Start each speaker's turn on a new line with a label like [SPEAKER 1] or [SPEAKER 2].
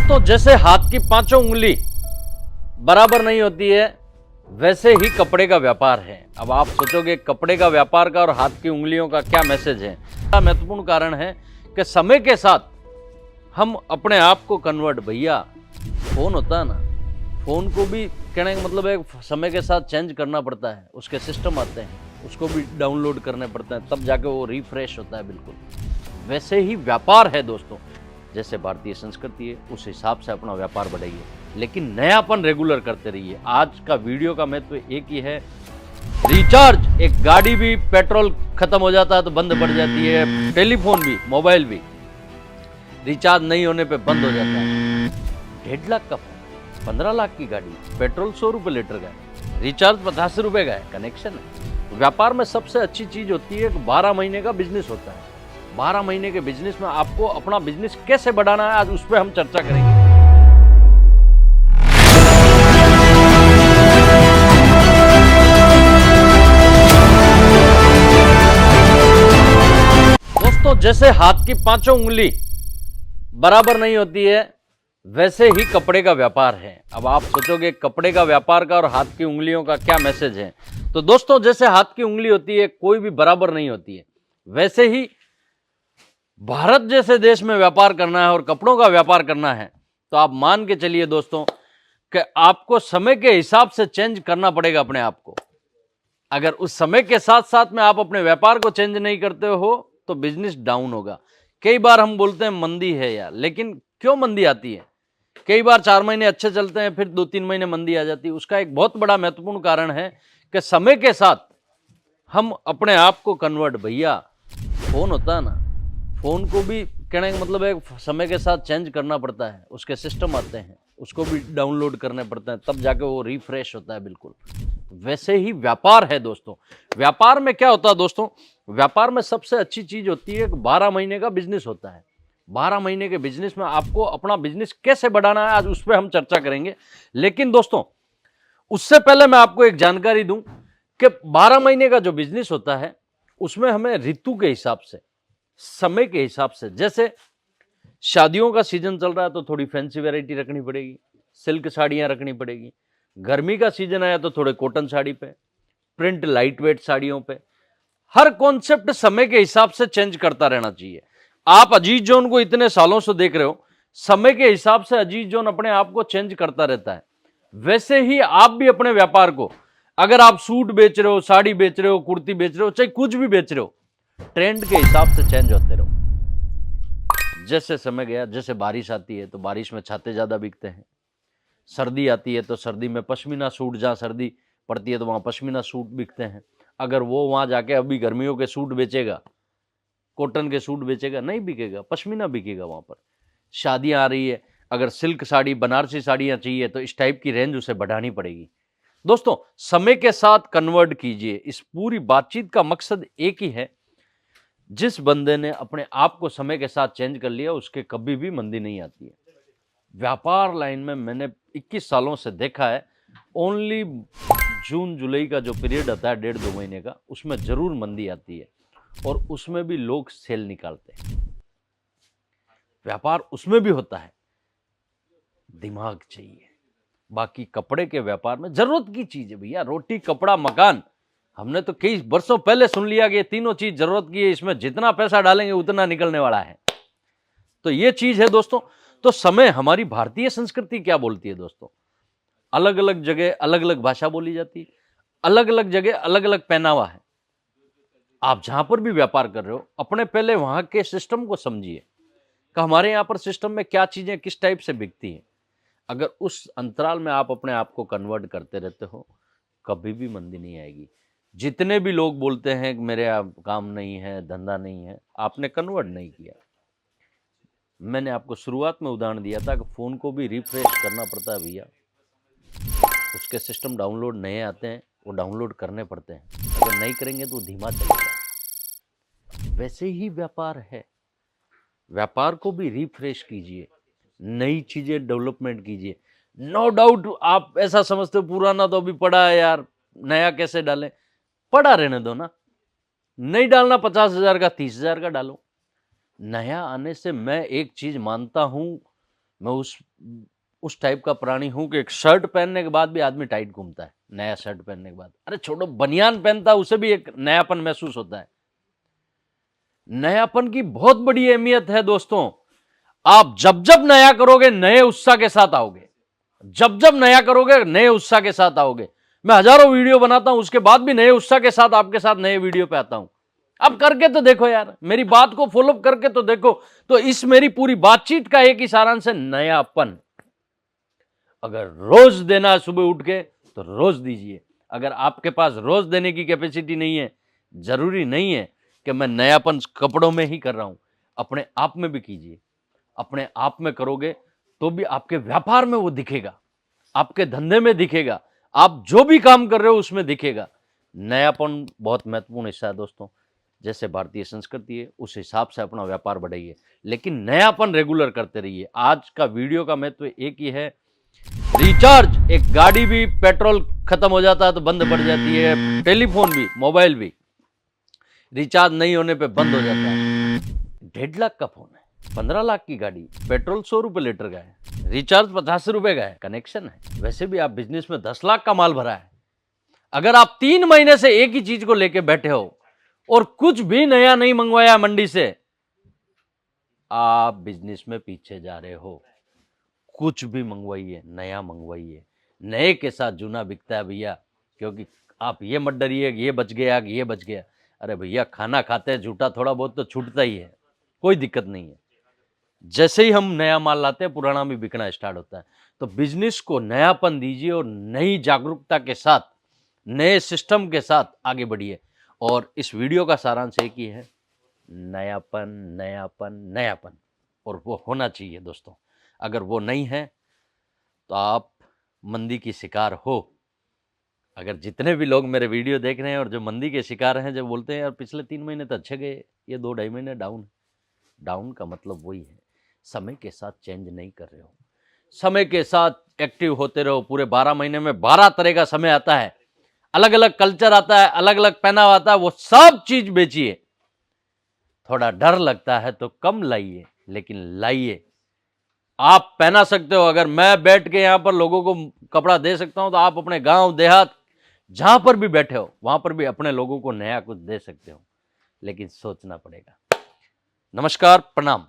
[SPEAKER 1] दोस्तों, जैसे हाथ की पांचों उंगली बराबर नहीं होती है, वैसे ही कपड़े का व्यापार है। अब आप सोचोगे कपड़े का व्यापार का और हाथ की उंगलियों का क्या मैसेज है। महत्वपूर्ण कारण है कि समय के साथ हम अपने आप को कन्वर्ट, भैया फोन होता है ना, फोन को भी कहने का मतलब है समय के साथ चेंज करना पड़ता है। उसके सिस्टम आते हैं, उसको भी डाउनलोड करने पड़ते हैं, तब जाके वो रिफ्रेश होता है। बिल्कुल वैसे ही व्यापार है दोस्तों। जैसे भारतीय संस्कृति है, उस हिसाब से अपना व्यापार बढ़ाइए, लेकिन नयापन रेगुलर करते रहिए। आज का वीडियो का महत्व एक ही है, रिचार्ज। एक गाड़ी भी पेट्रोल खत्म हो जाता है तो बंद पड़ जाती है, टेलीफोन भी, मोबाइल भी रिचार्ज नहीं होने पे बंद हो जाता है। 1.5 लाख का फोन, 15 लाख की गाड़ी, पेट्रोल 100 रुपए लीटर का है, रिचार्ज 50 रुपए का है, कनेक्शन है। व्यापार में सबसे अच्छी चीज होती है कि 12 महीने का बिजनेस होता है। 12 महीने के बिजनेस में आपको अपना बिजनेस कैसे बढ़ाना है, आज उस पर हम चर्चा करेंगे। दोस्तों, जैसे हाथ की पांचों उंगली बराबर नहीं होती है, वैसे ही कपड़े का व्यापार है। अब आप सोचोगे कपड़े का व्यापार का और हाथ की उंगलियों का क्या मैसेज है। तो दोस्तों, जैसे हाथ की उंगली होती है, कोई भी बराबर नहीं होती है, वैसे ही भारत जैसे देश में व्यापार करना है और कपड़ों का व्यापार करना है, तो आप मान के चलिए दोस्तों कि आपको समय के हिसाब से चेंज करना पड़ेगा अपने आप को। अगर उस समय के साथ साथ में आप अपने व्यापार को चेंज नहीं करते हो तो बिजनेस डाउन होगा। कई बार हम बोलते हैं मंदी है यार, लेकिन क्यों मंदी आती है? कई बार 4 महीने अच्छे चलते हैं, फिर 2-3 महीने मंदी आ जाती है। उसका एक बहुत बड़ा महत्वपूर्ण कारण है कि समय के साथ हम अपने आप को कन्वर्ट, भैया फोन होता है ना, फोन को भी कहने का मतलब है समय के साथ चेंज करना पड़ता है। उसके सिस्टम आते हैं, उसको भी डाउनलोड करने पड़ते हैं, तब जाके वो रिफ्रेश होता है। बिल्कुल वैसे ही व्यापार है दोस्तों। व्यापार में क्या होता है दोस्तों, व्यापार में सबसे अच्छी चीज होती है कि 12 महीने का बिजनेस होता है। 12 महीने के बिजनेस में आपको अपना बिजनेस कैसे बढ़ाना है, आज उस पर हम चर्चा करेंगे। लेकिन दोस्तों, उससे पहले मैं आपको एक जानकारी दूं कि 12 महीने का जो बिजनेस होता है, उसमें हमें ऋतु के हिसाब से, समय के हिसाब से, जैसे शादियों का सीजन चल रहा है तो थोड़ी फैंसी वैरायटी रखनी पड़ेगी, सिल्क साड़ियां रखनी पड़ेगी। गर्मी का सीजन आया तो थोड़े कॉटन साड़ी पे, प्रिंट लाइट वेट साड़ियों पे। हर कॉन्सेप्ट समय के हिसाब से चेंज करता रहना चाहिए। आप अजीज जोन को इतने सालों से देख रहे हो, समय के हिसाब से अजीज जोन अपने आप को चेंज करता रहता है। वैसे ही आप भी अपने व्यापार को, अगर आप सूट बेच रहे हो, साड़ी बेच रहे हो, कुर्ती बेच रहे हो, चाहे कुछ भी बेच रहे हो, ट्रेंड के हिसाब से चेंज होते रहो। जैसे समय गया, जैसे बारिश आती है तो बारिश में छाते ज्यादा बिकते हैं, सर्दी आती है तो सर्दी में पश्मीना सूट, जहां सर्दी पड़ती है तो वहां पश्मीना सूट बिकते हैं। अगर वो वहां जाके अभी गर्मियों के सूट बेचेगा, कॉटन के सूट बेचेगा, नहीं बिकेगा, पश्मीना बिकेगा वहां पर। शादियां आ रही है, अगर सिल्क साड़ी, बनारसी साड़ियां चाहिए तो इस टाइप की रेंज उसे बढ़ानी पड़ेगी। दोस्तों, समय के साथ कन्वर्ट कीजिए। इस पूरी बातचीत का मकसद एक ही है, जिस बंदे ने अपने आप को समय के साथ चेंज कर लिया, उसके कभी भी मंदी नहीं आती है। व्यापार लाइन में मैंने 21 सालों से देखा है, ओनली जून जुलाई का जो पीरियड आता है 1.5-2 महीने का, उसमें जरूर मंदी आती है और उसमें भी लोग सेल निकालते हैं। व्यापार उसमें भी होता है, दिमाग चाहिए। बाकी कपड़े के व्यापार में जरूरत की चीज है भैया, रोटी कपड़ा मकान। हमने तो कई वर्षों पहले सुन लिया कि ये तीनों चीज जरूरत की है, इसमें जितना पैसा डालेंगे उतना निकलने वाला है। तो ये चीज है दोस्तों। तो समय, हमारी भारतीय संस्कृति क्या बोलती है दोस्तों, अलग अलग जगह अलग अलग भाषा बोली जाती है, अलग अलग जगह अलग अलग पहनावा है। आप जहां पर भी व्यापार कर रहे हो, अपने पहले वहां के सिस्टम को समझिए कि हमारे यहां पर सिस्टम में क्या चीजें किस टाइप से बिकती हैं। अगर उस अंतराल में आप अपने आप को कन्वर्ट करते रहते हो, कभी भी मंदी नहीं आएगी। जितने भी लोग बोलते हैं कि मेरे काम नहीं है, धंधा नहीं है, आपने कन्वर्ट नहीं किया। मैंने आपको शुरुआत में उदाहरण दिया था कि फोन को भी रिफ्रेश करना पड़ता है भैया। उसके सिस्टम डाउनलोड नए आते हैं, वो डाउनलोड करने पड़ते हैं। अगर नहीं करेंगे तो धीमा चलेगा। वैसे ही व्यापार है, व्यापार को भी रिफ्रेश कीजिए, नई चीजें डेवलपमेंट कीजिए। नो डाउट आप ऐसा समझते हो पुराना तो अभी पड़ा है यार, नया कैसे डालें? पड़ा रहने दो ना, नहीं डालना 50,000 का 30,000 का डालो। नया आने से मैं एक चीज मानता हूं मैं उस टाइप का प्राणी हूं कि एक शर्ट पहनने के बाद भी आदमी टाइट घूमता है, नया शर्ट पहनने के बाद। अरे छोड़ो, बनियान पहनता है उसे भी एक नयापन महसूस होता है। नयापन की बहुत बड़ी अहमियत है दोस्तों। आप जब जब नया करोगे नए उत्साह के साथ आओगे, जब जब नया करोगे नए उत्साह के साथ आओगे। मैं हजारों वीडियो बनाता हूं, उसके बाद भी नए उत्साह के साथ आपके साथ नए वीडियो पे आता हूं। अब करके तो देखो यार, मेरी बात को फॉलोअप करके तो देखो। तो इस मेरी पूरी बातचीत का एक ही सारांश है, नयापन। अगर रोज देना है सुबह उठ के तो रोज दीजिए। अगर आपके पास रोज देने की कैपेसिटी नहीं है, जरूरी नहीं है कि मैं नयापन कपड़ों में ही कर रहा हूं, अपने आप में भी कीजिए। अपने आप में करोगे तो भी आपके व्यापार में वो दिखेगा, आपके धंधे में दिखेगा, आप जो भी काम कर रहे हो उसमें दिखेगा। नयापन बहुत महत्वपूर्ण हिस्सा है दोस्तों। जैसे भारतीय संस्कृति है उस हिसाब से अपना व्यापार बढ़ाइए, लेकिन नयापन रेगुलर करते रहिए। आज का वीडियो का महत्व एक ही है, रिचार्ज। एक गाड़ी भी पेट्रोल खत्म हो जाता है तो बंद पड़ जाती है, टेलीफोन भी, मोबाइल भी रिचार्ज नहीं होने पे बंद हो जाता है। 1.5 लाख का फोन है, 15 लाख की गाड़ी, पेट्रोल 100 रुपए लीटर का है, रिचार्ज 50 रुपए का है, कनेक्शन है। वैसे भी आप बिजनेस में 10 लाख का माल भरा है। अगर आप 3 महीने से एक ही चीज को लेके बैठे हो और कुछ भी नया नहीं मंगवाया मंडी से, आप बिजनेस में पीछे जा रहे हो। कुछ भी मंगवाइए, नया मंगवाइए। नए के साथ जूना बिकता है भैया, क्योंकि आप ये मत डरिए ये बच गया ये बच गया। अरे भैया, खाना खाते हैं, झूठा थोड़ा बहुत तो छूटता ही है, कोई दिक्कत नहीं है। जैसे ही हम नया माल लाते हैं पुराना भी बिकना स्टार्ट होता है। तो बिजनेस को नयापन दीजिए और नई जागरूकता के साथ, नए सिस्टम के साथ आगे बढ़िए। और इस वीडियो का सारांश एक ही है, नयापन नयापन नयापन, और वो होना चाहिए दोस्तों। अगर वो नहीं है तो आप मंदी की शिकार हो। अगर जितने भी लोग मेरे वीडियो देख रहे हैं और जो मंदी के शिकार हैं, जो बोलते हैं यार पिछले 3 महीने तो अच्छे गए, ये 2-2.5 महीने डाउन। डाउन का मतलब वही है, समय के साथ चेंज नहीं कर रहे हो। समय के साथ एक्टिव होते रहो। पूरे 12 महीने में 12 तरह का समय आता है, अलग अलग कल्चर आता है, अलग अलग पहनावा आता है, वो सब चीज बेचिए। थोड़ा डर लगता है तो कम लाइए, लेकिन लाइए। आप पहना सकते हो। अगर मैं बैठ के यहां पर लोगों को कपड़ा दे सकता हूं तो आप अपने गांव देहात जहां पर भी बैठे हो वहां पर भी अपने लोगों को नया कुछ दे सकते हो, लेकिन सोचना पड़ेगा। नमस्कार, प्रणाम।